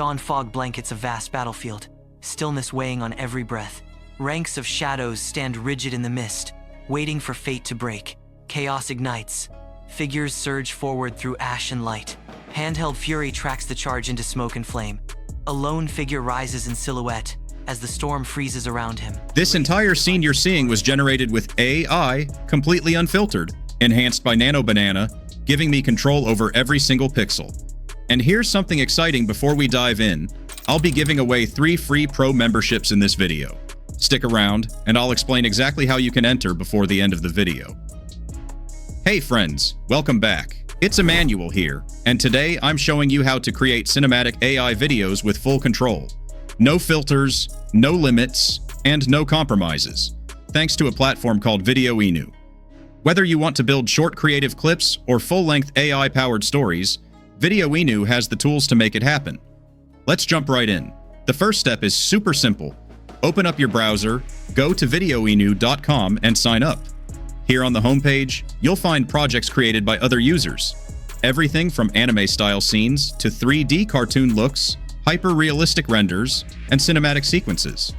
Dawn fog blankets a vast battlefield, stillness weighing on every breath. Ranks of shadows stand rigid in the mist, waiting for fate to break. Chaos ignites. Figures surge forward through ash and light. Handheld fury tracks the charge into smoke and flame. A lone figure rises in silhouette as the storm freezes around him. This entire scene you're seeing was generated with AI, completely unfiltered, enhanced by Nano Banana, giving me control over every single pixel. And here's something exciting before we dive in. I'll be giving away 3 free pro memberships in this video. Stick around, and I'll explain exactly how you can enter before the end of the video. Hey friends, welcome back. It's Emmanuel here, and today I'm showing you how to create cinematic AI videos with full control. No filters, no limits, and no compromises, thanks to a platform called VideoInu. Whether you want to build short creative clips or full-length AI-powered stories, VideoInu has the tools to make it happen. Let's jump right in. The first step is super simple. Open up your browser, go to VideoInu.com and sign up. Here on the homepage, you'll find projects created by other users. Everything from anime-style scenes to 3D cartoon looks, hyper-realistic renders, and cinematic sequences.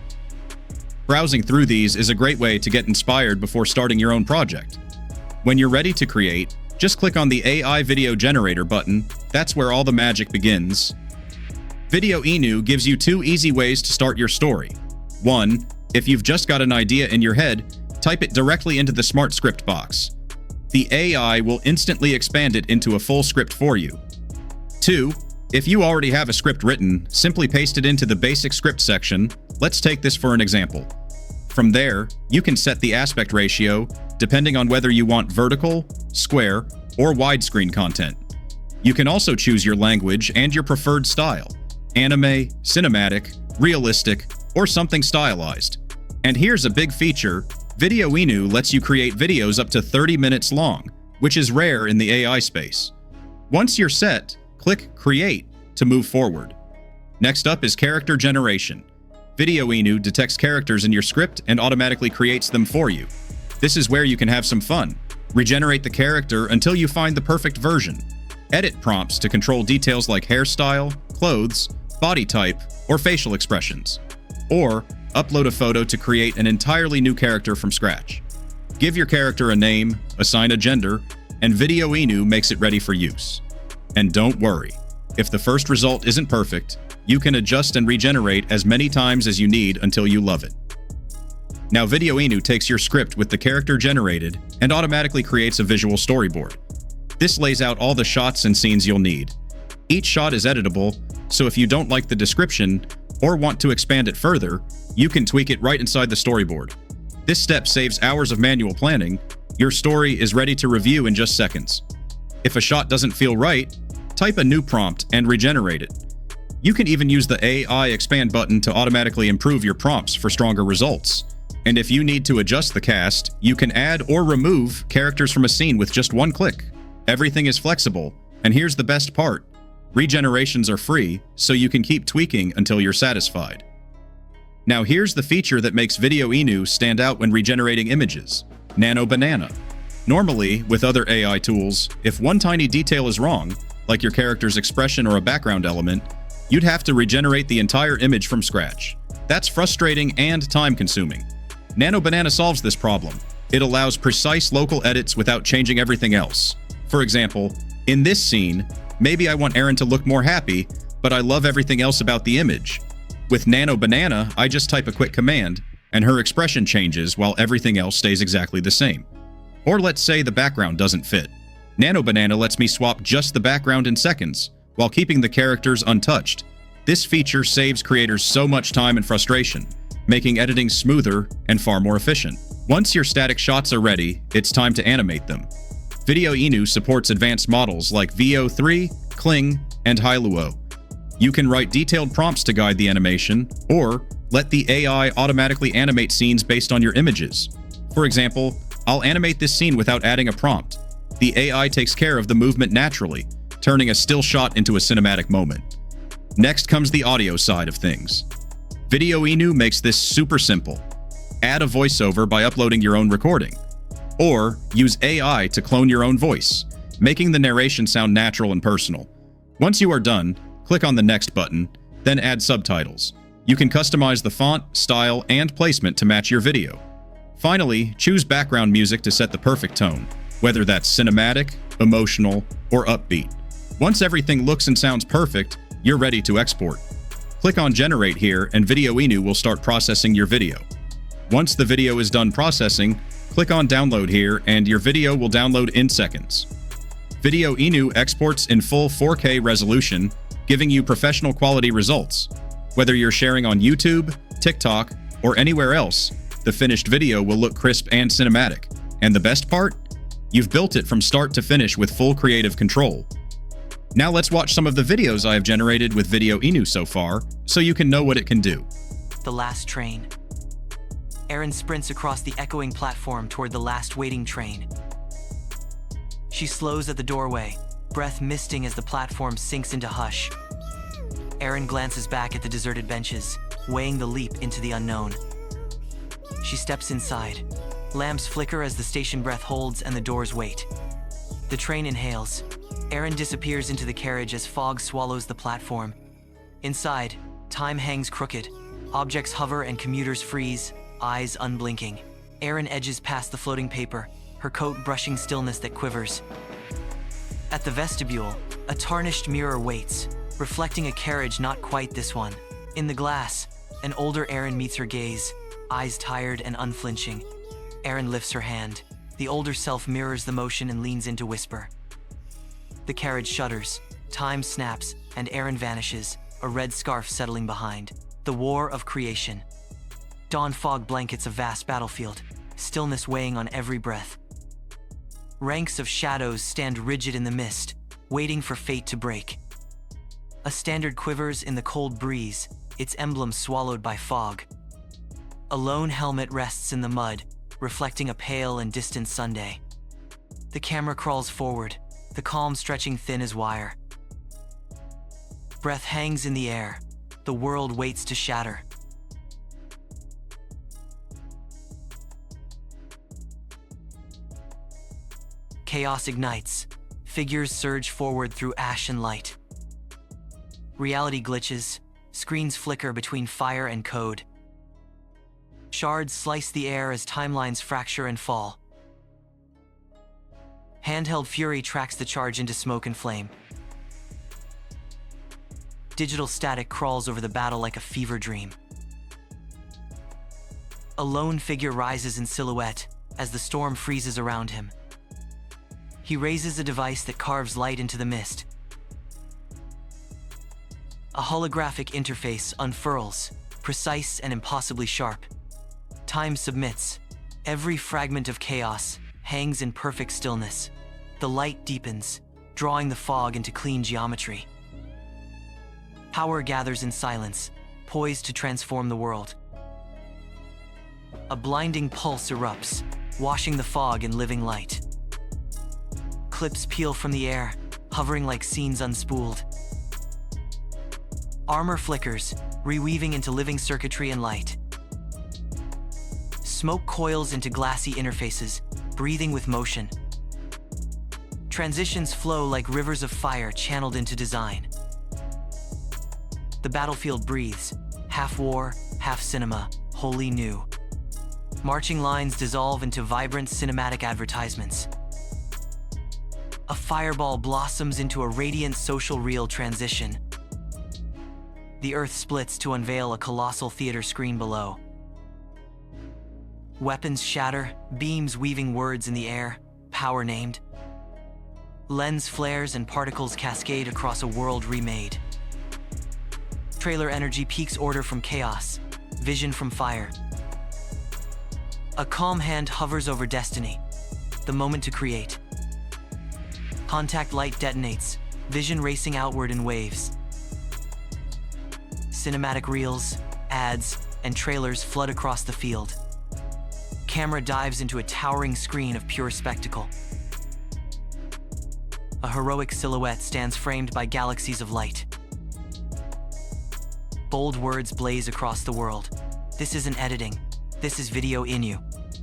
Browsing through these is a great way to get inspired before starting your own project. When you're ready to create, just click on the AI Video Generator button. That's where all the magic begins. VideoInu gives you 2 easy ways to start your story. 1. If you've just got an idea in your head, type it directly into the Smart Script box. The AI will instantly expand it into a full script for you. 2. If you already have a script written, simply paste it into the basic script section. Let's take this for an example. From there, you can set the aspect ratio, depending on whether you want vertical, square, or widescreen content. You can also choose your language and your preferred style: anime, cinematic, realistic, or something stylized. And here's a big feature: VideoInu lets you create videos up to 30 minutes long, which is rare in the AI space. Once you're set, click Create to move forward. Next up is character generation. VideoInu detects characters in your script and automatically creates them for you. This is where you can have some fun. Regenerate the character until you find the perfect version. Edit prompts to control details like hairstyle, clothes, body type, or facial expressions. Or upload a photo to create an entirely new character from scratch. Give your character a name, assign a gender, and VideoInu makes it ready for use. And don't worry, if the first result isn't perfect, you can adjust and regenerate as many times as you need until you love it. Now VideoInu takes your script with the character generated and automatically creates a visual storyboard. This lays out all the shots and scenes you'll need. Each shot is editable, so if you don't like the description or want to expand it further, you can tweak it right inside the storyboard. This step saves hours of manual planning. Your story is ready to review in just seconds. If a shot doesn't feel right, type a new prompt and regenerate it. You can even use the AI Expand button to automatically improve your prompts for stronger results. And if you need to adjust the cast, you can add or remove characters from a scene with just one click. Everything is flexible, and here's the best part. Regenerations are free, so you can keep tweaking until you're satisfied. Now here's the feature that makes VideoInu stand out when regenerating images: Nano Banana. Normally, with other AI tools, if one tiny detail is wrong, like your character's expression or a background element, you'd have to regenerate the entire image from scratch. That's frustrating and time-consuming. Nano Banana solves this problem. It allows precise local edits without changing everything else. For example, in this scene, maybe I want Erin to look more happy, but I love everything else about the image. With Nano Banana, I just type a quick command, and her expression changes while everything else stays exactly the same. Or let's say the background doesn't fit. Nano Banana lets me swap just the background in seconds, while keeping the characters untouched. This feature saves creators so much time and frustration, making editing smoother and far more efficient. Once your static shots are ready, it's time to animate them. VideoInu supports advanced models like VO3, Kling, and Hailuo. You can write detailed prompts to guide the animation, or let the AI automatically animate scenes based on your images. For example, I'll animate this scene without adding a prompt. The AI takes care of the movement naturally, turning a still shot into a cinematic moment. Next comes the audio side of things. VideoInu makes this super simple. Add a voiceover by uploading your own recording. Or use AI to clone your own voice, making the narration sound natural and personal. Once you are done, click on the Next button, then add subtitles. You can customize the font, style, and placement to match your video. Finally, choose background music to set the perfect tone, whether that's cinematic, emotional, or upbeat. Once everything looks and sounds perfect, you're ready to export. Click on Generate here and VideoInu will start processing your video. Once the video is done processing, click on Download here and your video will download in seconds. VideoInu exports in full 4K resolution, giving you professional quality results. Whether you're sharing on YouTube, TikTok, or anywhere else, the finished video will look crisp and cinematic. And the best part? You've built it from start to finish with full creative control. Now let's watch some of the videos I have generated with VideoInu so far, so you can know what it can do. The last train. Erin sprints across the echoing platform toward the last waiting train. She slows at the doorway, breath misting as the platform sinks into hush. Erin glances back at the deserted benches, weighing the leap into the unknown. She steps inside. Lamps flicker as the station breath holds and the doors wait. The train inhales. Erin disappears into the carriage as fog swallows the platform. Inside, time hangs crooked. Objects hover and commuters freeze, eyes unblinking. Erin edges past the floating paper, her coat brushing stillness that quivers. At the vestibule, a tarnished mirror waits, reflecting a carriage not quite this one. In the glass, an older Erin meets her gaze, eyes tired and unflinching. Erin lifts her hand. The older self mirrors the motion and leans in to whisper. The carriage shudders, time snaps, and Erin vanishes, a red scarf settling behind. The war of creation. Dawn fog blankets a vast battlefield, stillness weighing on every breath. Ranks of shadows stand rigid in the mist, waiting for fate to break. A standard quivers in the cold breeze, its emblem swallowed by fog. A lone helmet rests in the mud, reflecting a pale and distant Sunday. The camera crawls forward, the calm stretching thin as wire. Breath hangs in the air. The world waits to shatter. Chaos ignites. Figures surge forward through ash and light. Reality glitches. Screens flicker between fire and code. Shards slice the air as timelines fracture and fall. Handheld fury tracks the charge into smoke and flame. Digital static crawls over the battle like a fever dream. A lone figure rises in silhouette as the storm freezes around him. He raises a device that carves light into the mist. A holographic interface unfurls, precise and impossibly sharp. Time submits. Every fragment of chaos hangs in perfect stillness. The light deepens, drawing the fog into clean geometry. Power gathers in silence, poised to transform the world. A blinding pulse erupts, washing the fog in living light. Clips peel from the air, hovering like scenes unspooled. Armor flickers, reweaving into living circuitry and light. Smoke coils into glassy interfaces, breathing with motion. Transitions flow like rivers of fire channeled into design. The battlefield breathes, half war, half cinema, wholly new. Marching lines dissolve into vibrant cinematic advertisements. A fireball blossoms into a radiant social reel transition. The earth splits to unveil a colossal theater screen below. Weapons shatter, beams weaving words in the air, power named. Lens flares and particles cascade across a world remade. Trailer energy peaks order from chaos, vision from fire. A calm hand hovers over destiny, the moment to create. Contact light detonates, vision racing outward in waves. Cinematic reels, ads, and trailers flood across the field. Camera dives into a towering screen of pure spectacle. A heroic silhouette stands framed by galaxies of light. Bold words blaze across the world. This isn't editing. This is VideoInu.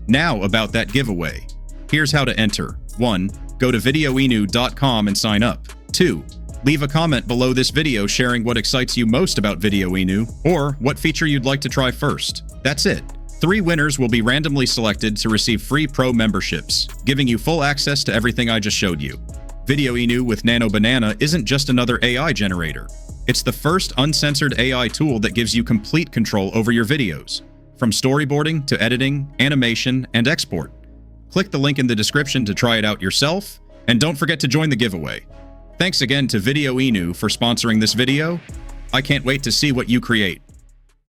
Now about that giveaway. Here's how to enter. 1. Go to VideoInu.com and sign up. 2. Leave a comment below this video sharing what excites you most about VideoInu, or what feature you'd like to try first. That's it. 3 winners will be randomly selected to receive free pro memberships, giving you full access to everything I just showed you. VideoInu with Nano Banana isn't just another AI generator. It's the first uncensored AI tool that gives you complete control over your videos, from storyboarding to editing, animation, and export. Click the link in the description to try it out yourself, and don't forget to join the giveaway. Thanks again to VideoInu for sponsoring this video. I can't wait to see what you create.